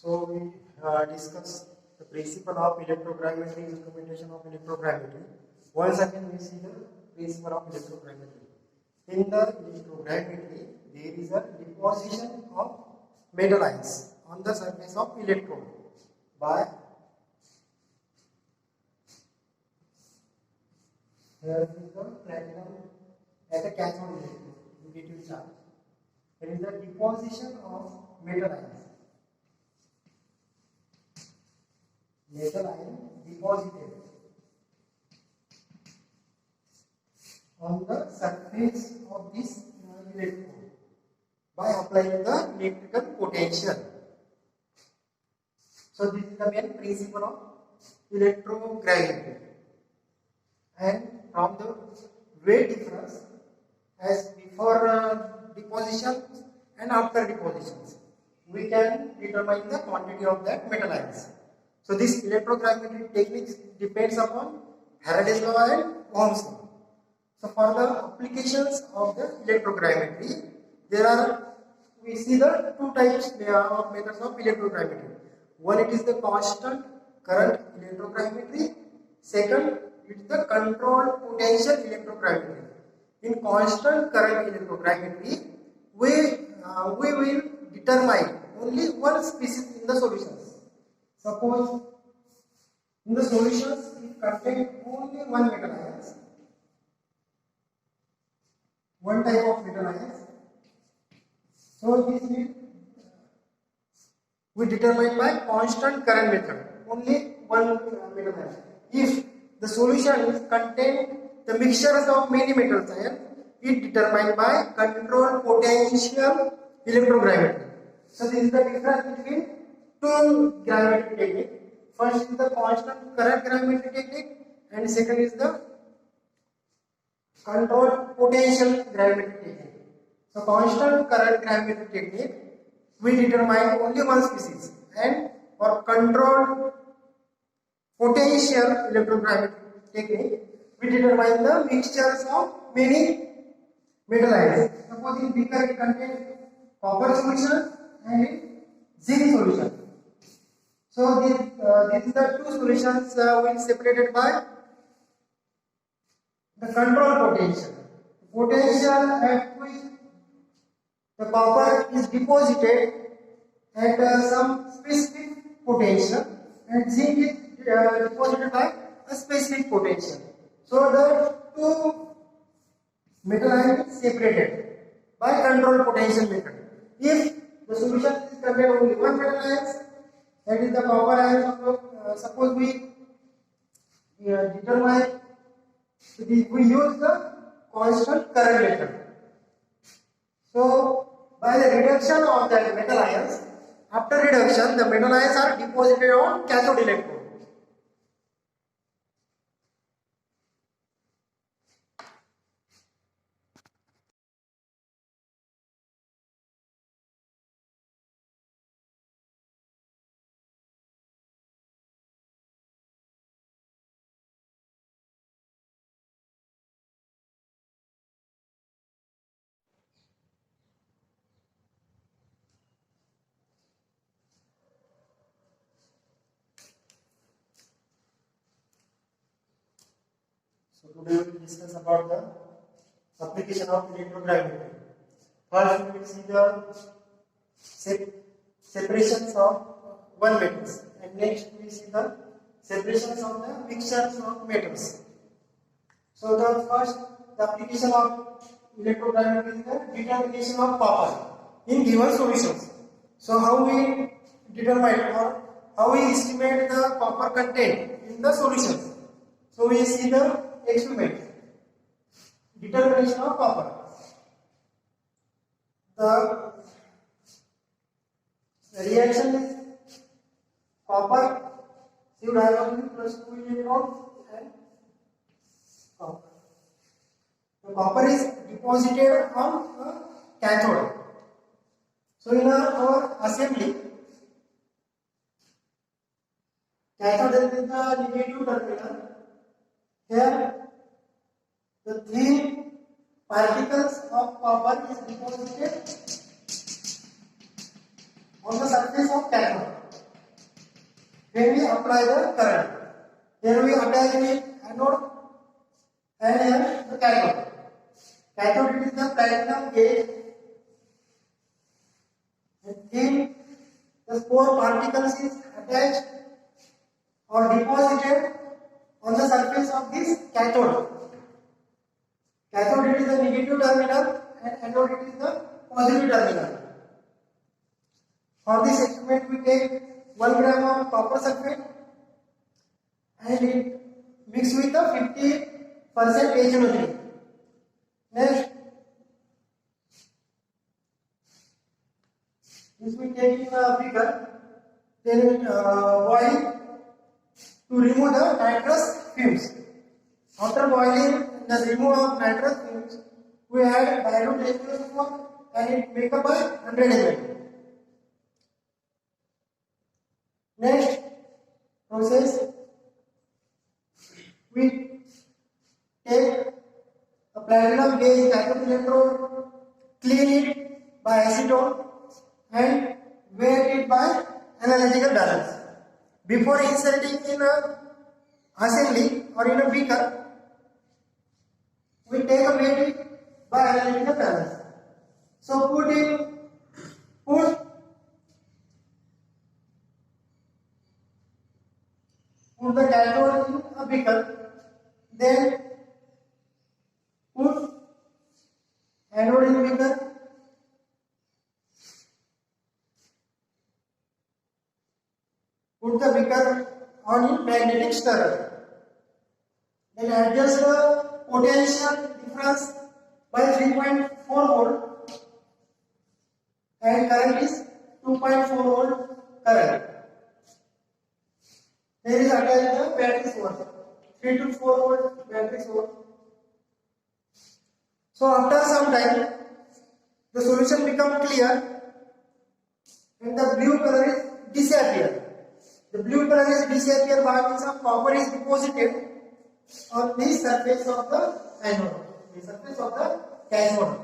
So we discuss the principle of electrogrammetry, instrumentation of electrogrammetry. Once again we see the principle of electrogrammetry. In the electrogrammetry, there is a deposition of metal ions on the surface of electrode by here is the platinum at a cathode electrode, negative charge. There is a deposition of metal ions. Metal ion deposited on the surface of this electrode by applying the electrical potential. So this is the main principle of electrogravity. And from the weight difference as before deposition and after depositions, we can determine the quantity of that metal ions. So this electrogrammetry technique depends upon Faraday's law and Ohm's law. So for the applications of the electrogrammetry, we see the two types of methods of electrogrammetry. One, it is the constant current electrogrammetry. Second, it is the controlled potential electrogrammetry. In constant current electrogrammetry, we will determine only one species in the solutions. Suppose in the solutions it contains only one metal ions, one type of metal ions. So this we determine by constant current method, only one metal ion. If the solution contains the mixtures of many metal ions, it determined by controlled potential electrogrammetry. So this is the difference between two gravimetry technique. First is the constant current gravimetry technique and second is the controlled potential gravimetry technique. So constant current gravimetry technique, we determine only one species, and for controlled potential electrogrammetry technique, we determine the mixtures of many metal ions. Suppose in beaker it contains copper solution and in zinc solution. So these are the two solutions will separated by the control potential. Potential at which the copper is deposited at some specific potential and zinc is deposited by a specific potential. So the two metal ions is separated by control potential method. If the solution is contain only one metal ions, that is the copper ions. Suppose we determine, we use the constant current method. So by the reduction of that metal ions, after reduction the metal ions are deposited on cathode electrode. So today we will discuss about the application of electrogravity. First we will see the separations of one metals, and next we will see the separations of the mixtures of metals. So the application of electrogravity is the determination of copper in given solutions. So how we determine or how we estimate the copper content in the solutions? So we see the experiment. Determination of copper. The reaction is copper should have plus 2 electrons and copper. The copper is deposited on a cathode. So in our assembly, cathode is the negative terminal. Here the 3 particles of copper is deposited on the surface of cathode. when we apply the current. Here we attach the anode and here the cathode. Cathode it is the platinum gauge, and then the spore particles is attached or deposited on the surface of this cathode. Cathode it is the negative terminal and anode it is the positive terminal. For this experiment we take 1 gram of copper sulfate and it mixed with the 50% HNO3. Next, this we take in a beaker, then boil to remove the nitrous fumes. After boiling the removal of nitrous fumes, we add dilute H2SO4 and it make up by 100 ml. Next process, we take a platinum gauge cathode electrode, clean it by acetone and weigh it by analytical balance. Before inserting in a assembly or in a beaker, we take a weight by analytical balance. So put the cathode in a beaker, then put anode in beaker, put the beaker on in magnetic stirrer, then adjust the potential difference by 3.4 volt and current is 2.4 volt current. There is attached the battery source, 3 to 4 volt battery source. So after some time, the solution becomes clear and the blue color is disappear. The blue color is disappear by means of copper is deposited on the surface of the anode, the surface of the cathode.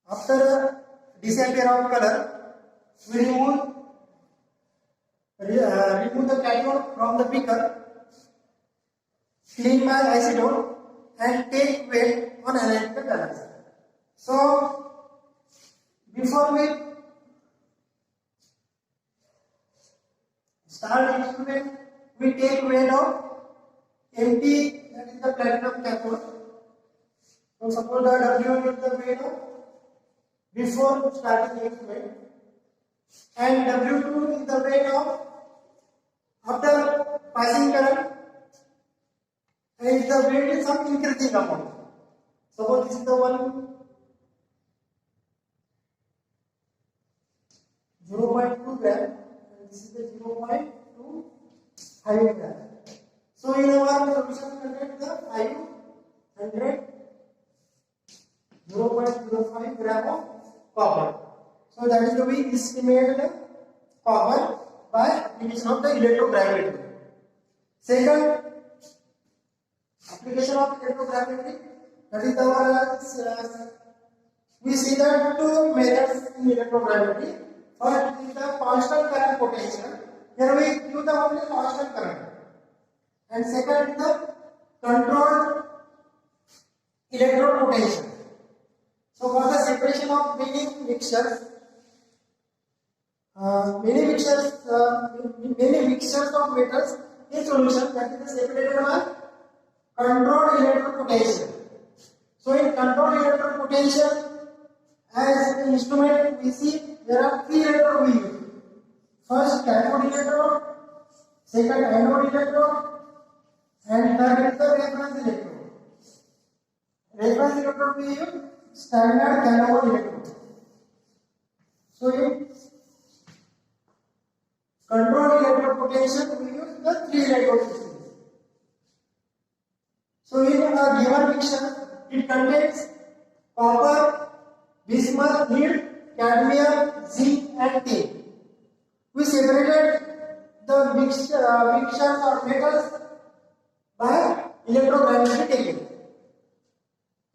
After disappear of color, we remove the cathode from the beaker, clean by acetone and take weight on analytical balance. So before we start the experiment, we take weight of empty, that is the platinum cathode. So suppose the W is the weight of before starting the experiment, and W2 is the weight of after passing current, and the weight is some increasing amount. Suppose this is the one 0.2 gram and this is the 0.25 gram. So in our solution contains the 500 0.05 gram of copper. So that is the way we estimate the copper by application of the electrogravity. Second application of electrogravity, that is our we see that two methods in electrogravity. First is the constant current potential. Here we give the only constant current. And second is the controlled electrode potential. So for the separation of many mixtures of metals in solution, that is separated by controlled electrode potential. So in controlled electrode potential, as the instrument we see there are three electrodes we use. First cathode electrode, second anode electrode, and third is the reference electrode. Reference electrode we use standard cathode electrode. So in controlled electrode potential we use the three electrode systems. So in a given mixture it contains copper, bismuth, lead, cadmium, zinc and tin. We separated the mixtures or metals by electrogravity technique.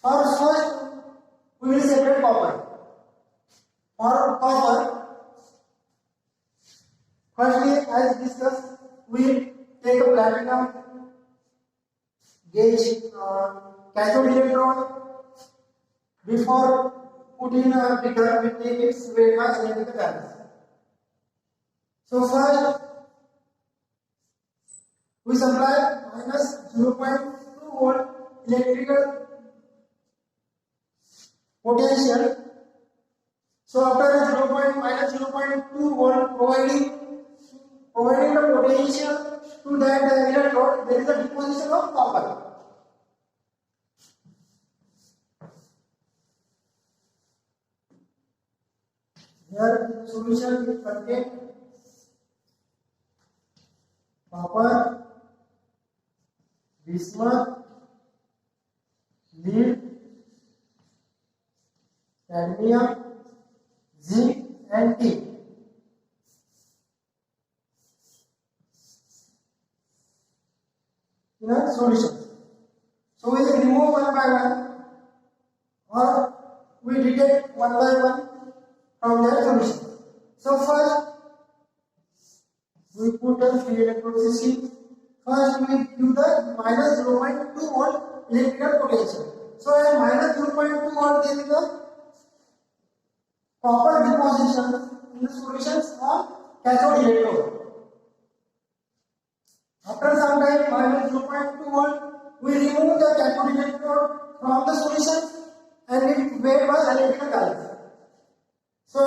First we will separate copper. For copper, Firstly, as discussed, we take a platinum gauge cathode electrode. Before putting a beaker, we take its weight by electrical balance. So first, we supply minus 0.2 volt electrical potential. So after minus 0.2 volt providing the potential to that electrode, there is a deposition of copper. Here the solution will contain copper, bismuth, lead, cadmium, zinc and tin. In a solution. So we will remove one by one, or we detect one by one from their solution. So first we put a free electrode system. First we give the minus 0.2 volt electrical potential. So at minus 0.2 volt there is a copper deposition in the solutions of cathode electrode. After some time, minus 0.2 volt, we remove the cathode electrode from the solution and it weighed by electrical balance. So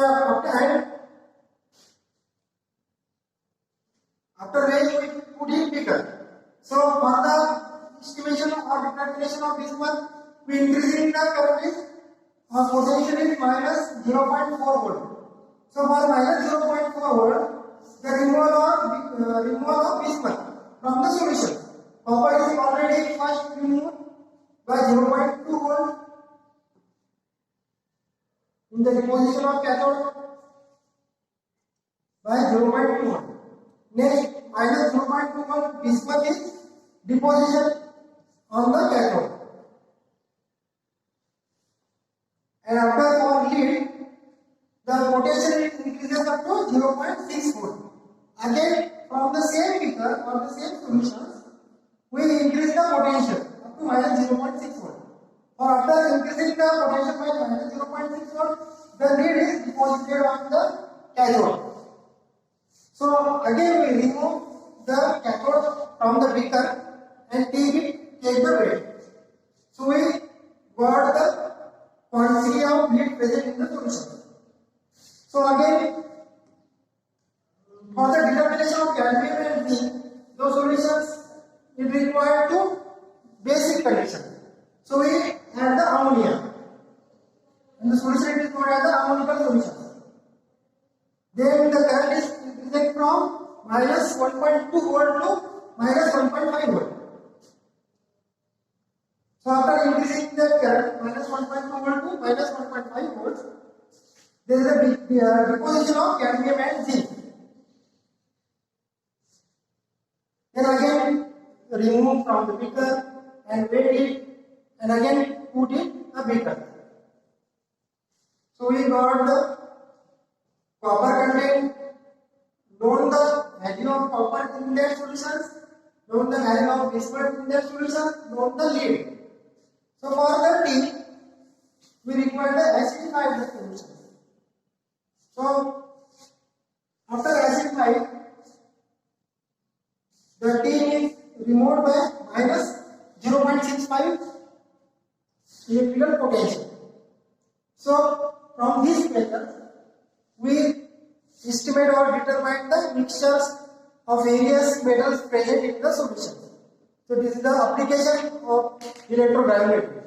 after weighing, we put in beaker. So for the estimation or determination of this one, we increasing the current potential is minus 0.4 volt. So for minus 0.4 volt, the removal of bismuth from the solution. Copper is already first removed by 0.2 volt in the deposition of cathode by 0.2 volt. Next, minus 0.2 volt bismuth is deposition on the cathode. And after for lead, the potential increases up to 0.6 volt. Again, from the same beaker or the same solutions, we increase the potential up to minus 0.6 volt. Or after increasing the potential by minus 0.6 volt, the lead is deposited on the cathode. So again we remove the cathode from the beaker and take the weight. So we got the quantity of lead present in the solution. So again, for the determination of cadmium and zinc, those solutions is required to basic condition. So we add the ammonia. And the solution is known as the ammonical solution. Then the current is increasing from minus 1.2 volt to minus 1.5 volt. So after increasing the current minus 1.2 volt to minus 1.5 volts, there is a deposition of cadmium and zinc. Then again remove from the beaker and weigh it and again put in a beaker. So we got the copper content, known the value of copper in their solutions, known the value of bismuth in their solutions, known the lead. So for the tea, we require the acidified solution. So after acidifying, the tin is removed by minus 0.65 electrical potential. So from this method, we estimate or determine the mixtures of various metals present in the solution. So this is the application of electrogravity.